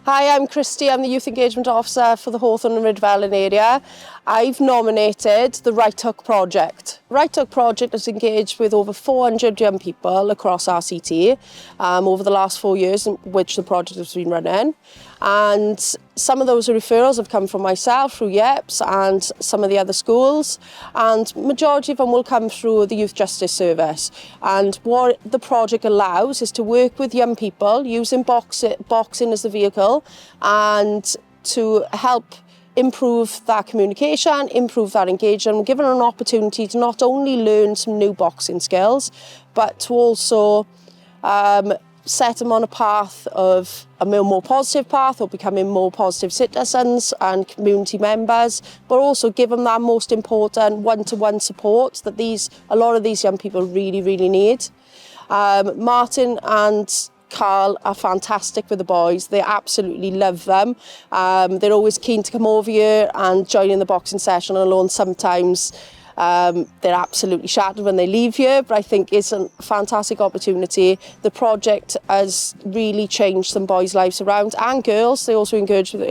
Hi, I'm Christy. I'm the Youth Engagement Officer for the Hawthorne and Rydfelyn area. I've nominated the Right Hook Project. Right Hook Project has engaged with over 400 young people across RCT over the last 4 years in which the project has been running. And some of those referrals have come from myself through YEPS and some of the other schools, and majority of them will come through the Youth Justice Service. And what the project allows is to work with young people using boxing as the vehicle and to help improve that communication, improve that engagement, give them an opportunity to not only learn some new boxing skills, but to also set them on a path of a more positive path or becoming more positive citizens and community members, but also give them that most important one-to-one support that a lot of these young people really, really need. Martin and Carl are fantastic with the boys. They absolutely love them. They're always keen to come over here and join in the boxing session alone. Sometimes they're absolutely shattered when they leave here, but I think it's a fantastic opportunity. The project has really changed some boys' lives around, and girls. They also engage with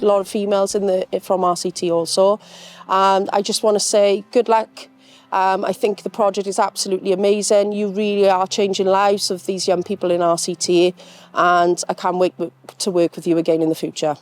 a lot of females from RCT also. And I just want to say good luck. I think the project is absolutely amazing. You really are changing lives of these young people in RCT, and I can't wait to work with you again in the future.